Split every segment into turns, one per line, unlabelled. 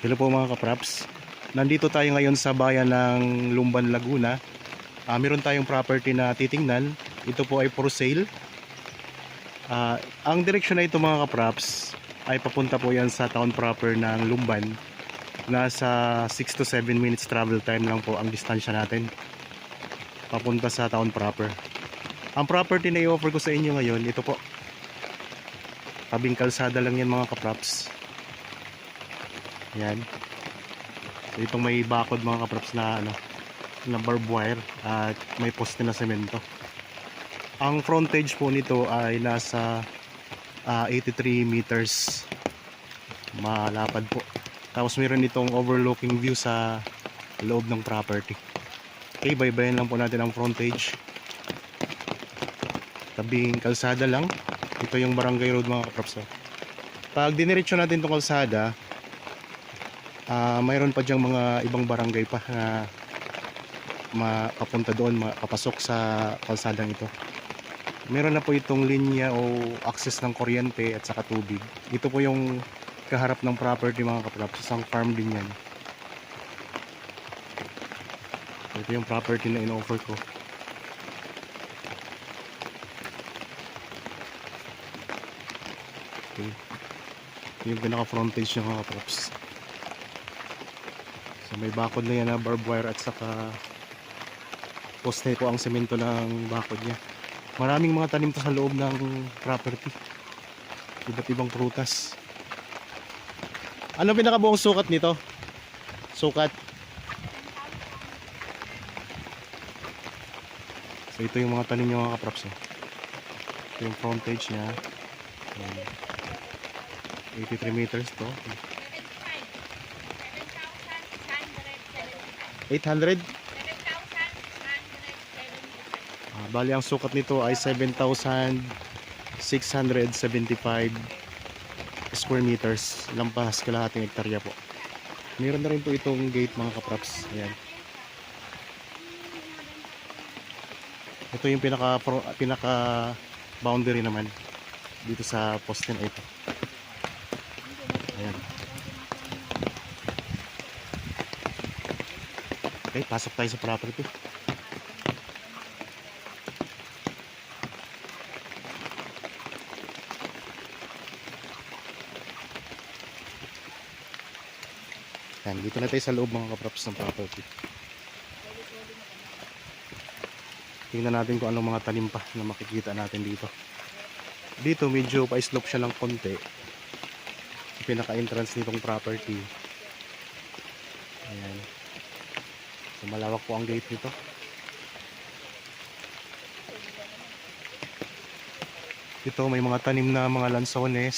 Hello po mga kapraps. Nandito tayo ngayon sa bayan ng Lumban, Laguna. Meron tayong property na titingnan. Ito po ay for sale. Ang direksyon na ito mga kapraps ay papunta po yan sa town proper ng Lumban. Nasa 6 to 7 minutes travel time lang po ang distansya natin papunta sa town proper. Ang property na i-offer ko sa inyo ngayon, ito po. Tabing kalsada lang yan mga kapraps. Yan. So, itong may bakod mga kapraps na na barbed wire at may poste na semento. Ang frontage po nito ay nasa 83 meters. Malapad po. Tapos meron itong overlooking view sa loob ng property. Okay, baybayin lang po natin ang frontage. Tabing kalsada lang. Ito yung barangay road mga kapraps. Pag diniretso natin itong kalsada, mayroon pa diyang mga ibang barangay pa na makapunta doon, makapasok sa kalsadang ito. Meron na po itong linya o access ng kuryente at saka tubig. Ito po yung kaharap ng property mga kapraps, isang farm din yan. Ito yung property na in-offer ko. Okay. Ito yung pinaka frontage niya mga kapraps. So may bakod na yan na barbed wire at saka poste po ang semento ng bakod niya. Maraming mga tanim to sa loob ng property. Iba't ibang prutas. Ano pinakabuong sukat nito? Sukat. So ito yung mga tanim niya mga kapraps. Ito yung frontage niya. 83 meters to. 800? Bali ang sukat nito ay 7,675 square meters. Lampas kalahating hektarya po. Meron na rin po itong gate mga kapraps. Ayan. Ito yung pinaka boundary naman dito sa poste na ito. Ayan. Okay, pasok tayo sa property. Yan, dito na tayo sa loob mga kapraps ng property. Tingnan natin kung anong mga tanim pa na makikita natin dito. Dito medyo pa-slope siya ng konti. Pinaka-entrance nitong property. Ayan. So malawak po ang gate nito. Ito may mga tanim na mga lansones.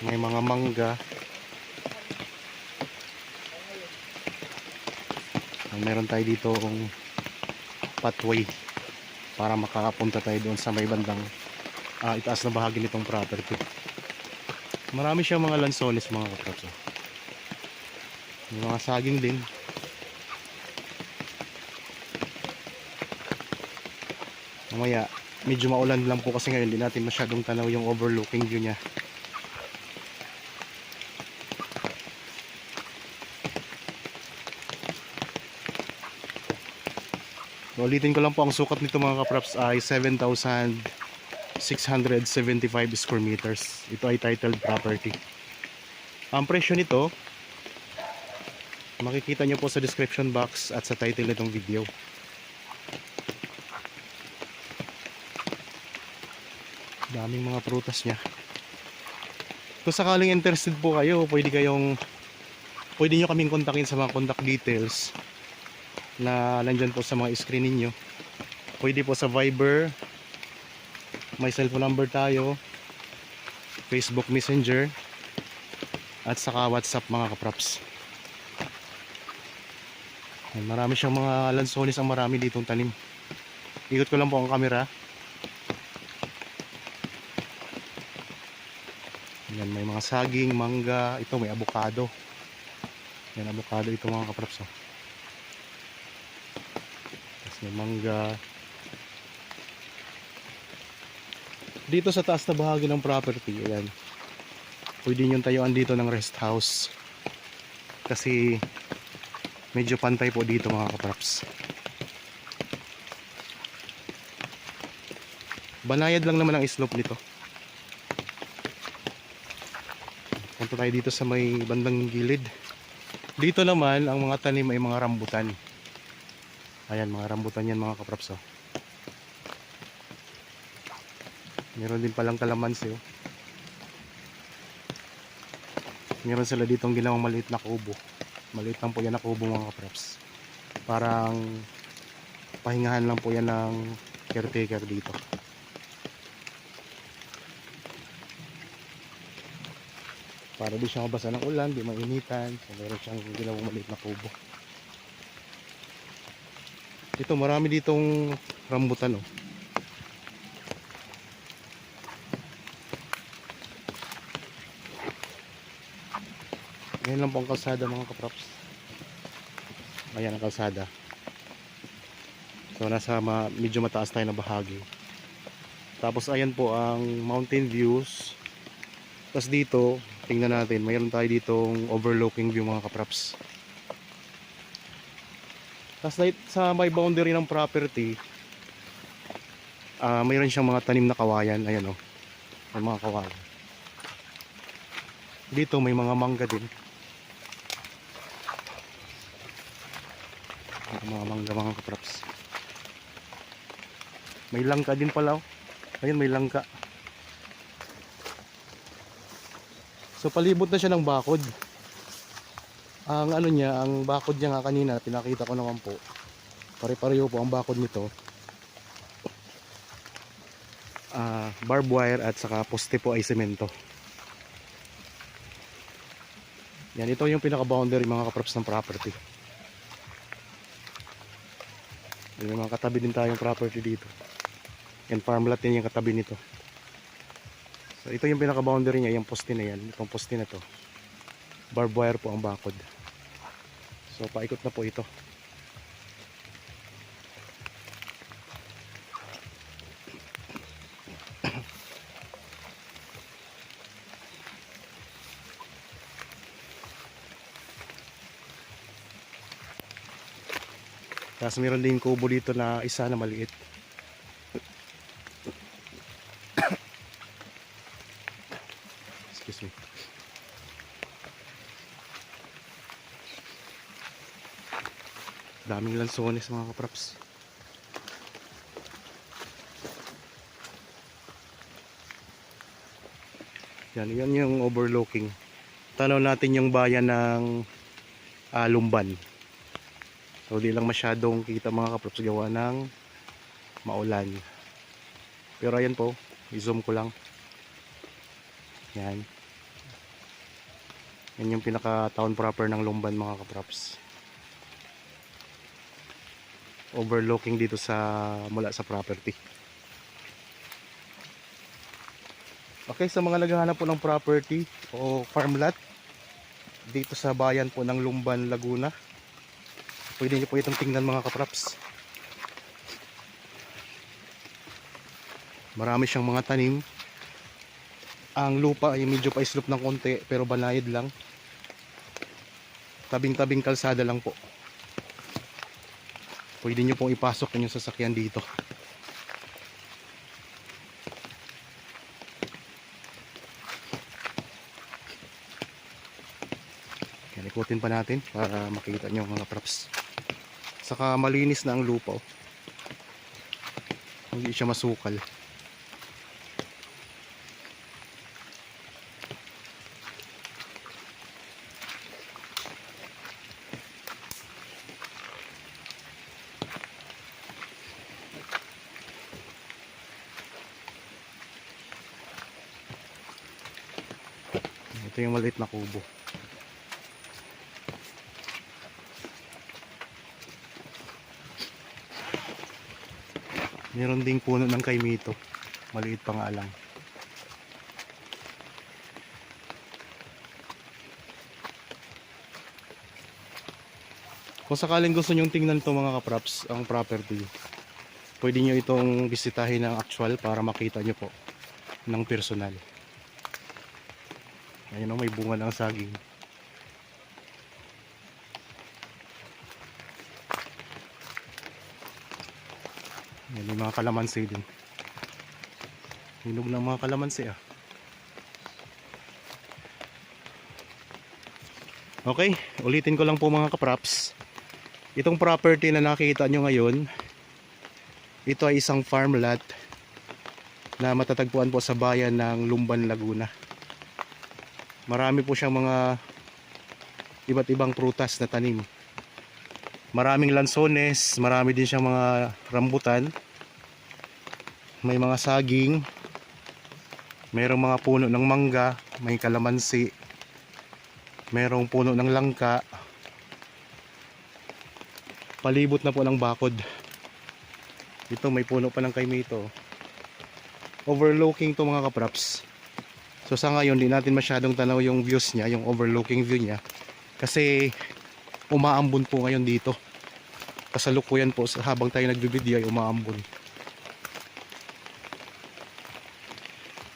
May mga mangga. Meron tayo dito ang pathway para makakapunta tayo doon sa may bandang itaas na bahagi nitong property. Marami siyang mga lansones mga kapraps. May mga saging din. Mamaya medyo maulan lang po kasi ngayon, hindi natin masyadong tanaw yung overlooking view niya. Ulitin ko lang po, ang sukat nito mga kapraps ay 7,675 square meters. Ito ay titled property. Ang presyo nito makikita nyo po sa description box at sa title nitong video. Daming mga prutas niya. Kung sakaling interested po kayo, pwede nyo kaming kontakin sa mga contact details na nandyan po sa mga screen ninyo. Pwede po sa Viber, may cellphone number tayo, Facebook Messenger, at saka WhatsApp mga kapraps. Marami siyang mga lansones, ang marami ditong tanim. Ikot ko lang po ang camera. Yan, may mga saging, mangga, ito may avocado. Yan, avocado ito mga kapraps. Tapos may mangga. Dito sa taas na bahagi ng property, ayan, Pwede nyo tayuan dito ng rest house. Kasi medyo pantay po dito mga kapraps. Banayad lang naman ang slope nito. Punta tayo dito sa may bandang gilid. Dito naman ang mga tanim ay mga rambutan. Ayan, mga rambutan yan mga kapraps. Oh. Meron din palang kalamansi. Oh. Meron sila ditong ginawang maliit na kubo. Maliit lang po yan na kubo mga kapraps. Parang pahingahan lang po yan ng caretaker dito. Para di siya mabasa ng ulan, di mainitan. So, meron siyang ginawang maliit na kubo. Ito, marami ditong rambutan. Oh. Ngayon lang po ang kalsada mga kaprops. Ayan ang kalsada. So nasa medyo mataas tayo na bahagi. Tapos ayan po ang mountain views. Tapos dito, tingnan natin, mayroon tayo ditong overlooking view mga kaprops. Tapos sa may boundary ng property, mayroon siyang mga tanim na kawayan. Ayan o, may mga kawayan. Dito may mga mangga din. Mga mangga mga kaprops. May langka din pala. Ayun, may langka. So palibot na siya ng bakod. Ang ano niya, ang bakod niya nga kanina pinakita ko naman po. Pare-pareho po ang bakod nito. Barbed wire at saka poste po ay semento. Yan, ito yung pinaka-boundary mga kaprops ng property. May mga katabi din tayong property dito. And farmlot din yung katabi nito. So ito yung pinaka-boundary niya, yung poste na yan. Itong poste na to. Barbed wire po ang bakod. So paikot na po ito. Tapos meron din kubo dito na isa na maliit. Excuse me. Daming lansones mga kaprops. Yan yung overlooking. Tanaw natin yung bayan ng Lumban. So di lang masyadong kita mga kaprops gawa ng maulan. Pero ayan po, i-zoom ko lang. Yan. Yan yung pinaka town proper ng Lumban mga kaprops. Overlooking dito mula sa property. Okay, sa mga naghahanap po ng property o farm lot dito sa bayan po ng Lumban, Laguna, pwede nyo po itong tingnan mga kaprops. Marami siyang mga tanim. Ang lupa ay medyo pa-slope ng konti pero banayad lang. Tabing-tabing kalsada lang po. Pwede nyo pong ipasok yung sasakyan dito. Yan, ikutin pa natin para makita nyo mga props. Saka malinis na ang lupa. Oh. Hindi siya masukal. Ito yung maliit na kubo. Meron ding puno ng kaimito. Maliit pa nga lang. Kung sakaling gusto nyong tingnan ito mga kaprops, ang property, pwede nyo itong bisitahin ng actual para makita nyo po ng personal. Ayun o, may bunga ng saging. Ayan, may mga kalamansi din. Hinog ng mga kalamansi ah. Okay, ulitin ko lang po mga kapraps. Itong property na nakikita nyo ngayon, ito ay isang farm lot na matatagpuan po sa bayan ng Lumban, Laguna. Marami po siyang mga iba't ibang prutas na tanim. Maraming lansones, marami din siyang mga rambutan. May mga saging, mayroong mga puno ng mangga, may kalamansi, mayroong puno ng langka. Palibot na po ng bakod. Ito may puno pa ng kaimito. Overlooking to mga kapraps. So sa ngayon di natin masyadong tanaw yung views niya, yung overlooking view niya. Kasi umaambon po ngayon dito. Kasalukuyan po habang tayo nagbibideo ay umaambon.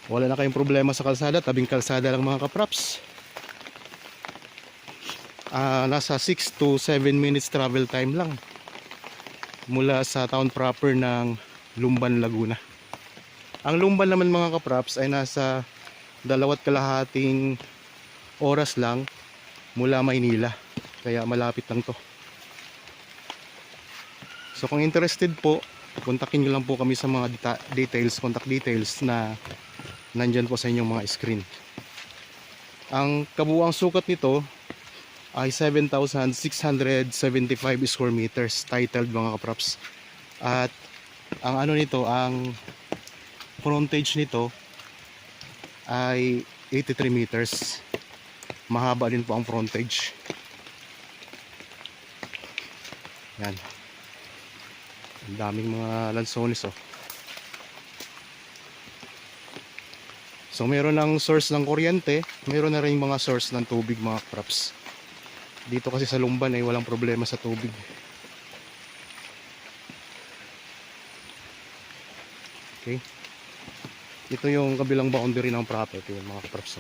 Wala na kayong problema sa kalsada, tabing kalsada lang mga kapraps. Nasa 6 to 7 minutes travel time lang mula sa town proper ng Lumban, Laguna. Ang Lumban naman mga kapraps ay nasa 2.5 oras lang mula Maynila, kaya malapit lang to. So kung interested po, kontakin nyo lang po kami sa mga details, contact details na nandyan po sa inyong mga screen. Ang kabuuang sukat nito ay 7,675 square meters, titled mga kapraps. At ang ano nito, ang frontage nito ay 83 meters. Mahaba din po ang frontage. Yan. Ang daming mga lansones oh. So meron ng source ng kuryente, meron na rin mga source ng tubig mga kapraps. Dito kasi sa Lumban ay walang problema sa tubig. Okay. Ito yung kabilang boundary ng property mga kapraps.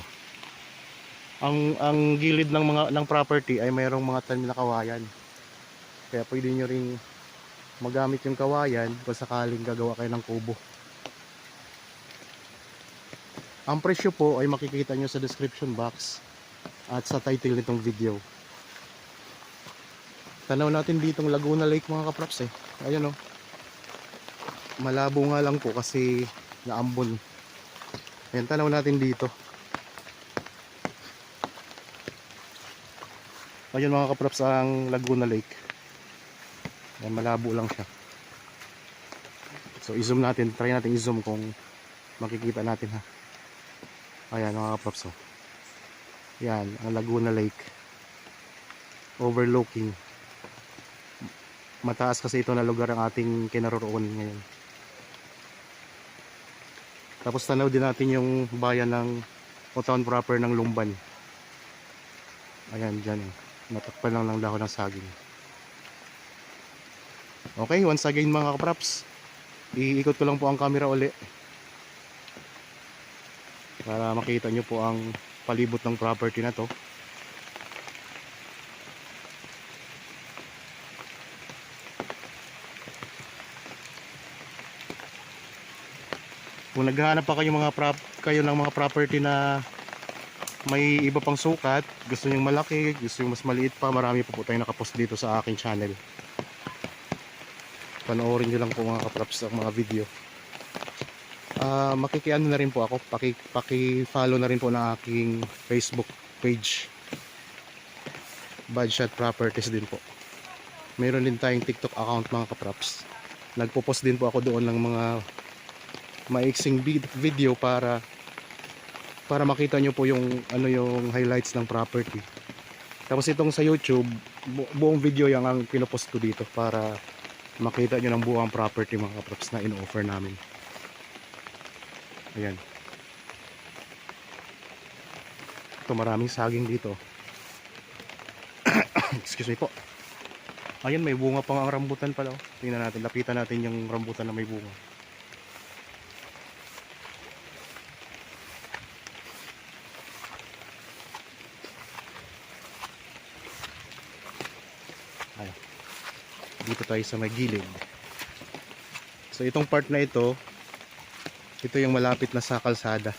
Ang gilid ng property ay mayroong mga tanim na kawayan. Kaya pwede nyo ring magamit yung kawayan kung sakaling gagawa kayo ng kubo. Ang presyo po ay makikita nyo sa description box at sa title nitong video. Tanaw natin ditong Laguna Lake mga kapraps eh. Ayan o. Malabo nga lang po kasi naambon. Ayan, tanaw natin dito. Ayan mga kapraps ang Laguna Lake. Ayan, malabo lang siya. So i-zoom natin, try natin i-zoom kung makikita natin ha. Ayan mga kapraps oh. Yan ang Laguna Lake. Overlooking. Mataas kasi ito na lugar ang ating kinaroroon ngayon. Tapos tanaw din natin yung bayan ng o town proper ng Lumban. Ayan dyan eh. Natakpan lang ng dahon ng saging. Okay, once again mga kapraps, iikot ko lang po ang camera uli para makita nyo po ang palibot ng property na to. Kung naghahanap pa kayo ng mga property na may iba pang sukat, gusto nyo malaki, gusto nyo mas maliit pa, marami pa po tayong nakapost dito sa aking channel. Panoorin nyo lang po mga kapraps ang mga video. Makikiano na rin po ako, paki-follow na rin po ng aking Facebook page, Budshot Properties din po. Meron din tayong TikTok account mga kapraps. Nagpo-post din po ako doon ng mga maiksing video para makita nyo po yung yung highlights ng property. Tapos itong sa YouTube, buong video yung ang pinopost ko dito para makita nyo ng buong property mga kapraps na in-offer namin. Ayan. Ito maraming saging dito. Excuse me po. Ayan, may bunga pang ang rambutan pala. Tingnan natin, lapitan natin yung rambutan na may bunga. Ay, dito tayo sa may gilid. So itong part na ito yung malapit na sa kalsada,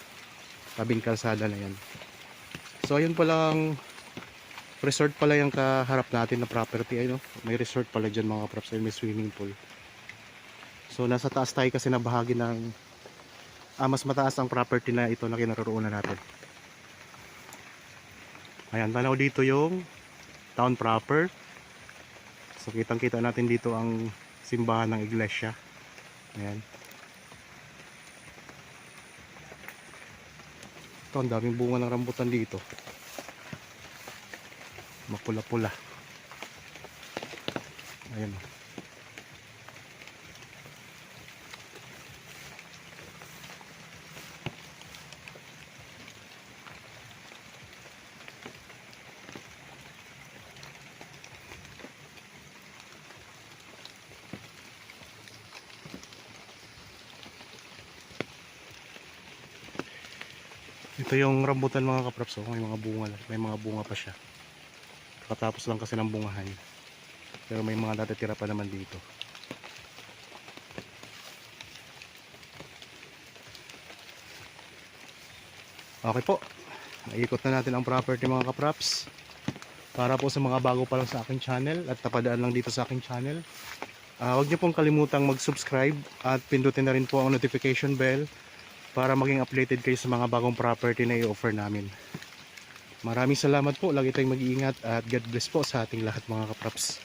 tabing kalsada na yan. So ayun palang resort pala yung kaharap natin na property. Ayun, may resort pala dyan mga props, may swimming pool. So nasa taas tayo kasi na bahagi ng mas mataas ang property na ito na kinaroroonan natin. Ayan, tanaw dito yung town proper. So kitang kita natin dito ang simbahan ng iglesia. Ayan. Ito, ang daming bunga ng rambutan dito. Mapula-pula. Ayan. Ito yung rambutan mga kapraps, oh. May mga bunga, may mga bunga pa siya. Katapos lang kasi ng bungahan. Pero may mga natatira pa naman dito. Okay po. Naikot na natin ang property mga kapraps. Para po sa mga bago pa lang sa aking channel at tapadaan lang dito sa aking channel, huwag niyo pong kalimutang mag-subscribe at pindutin na rin po ang notification bell para maging updated kayo sa mga bagong property na i-offer namin. Maraming salamat po. Lagi tayong mag-iingat at God bless po sa ating lahat mga kapraps.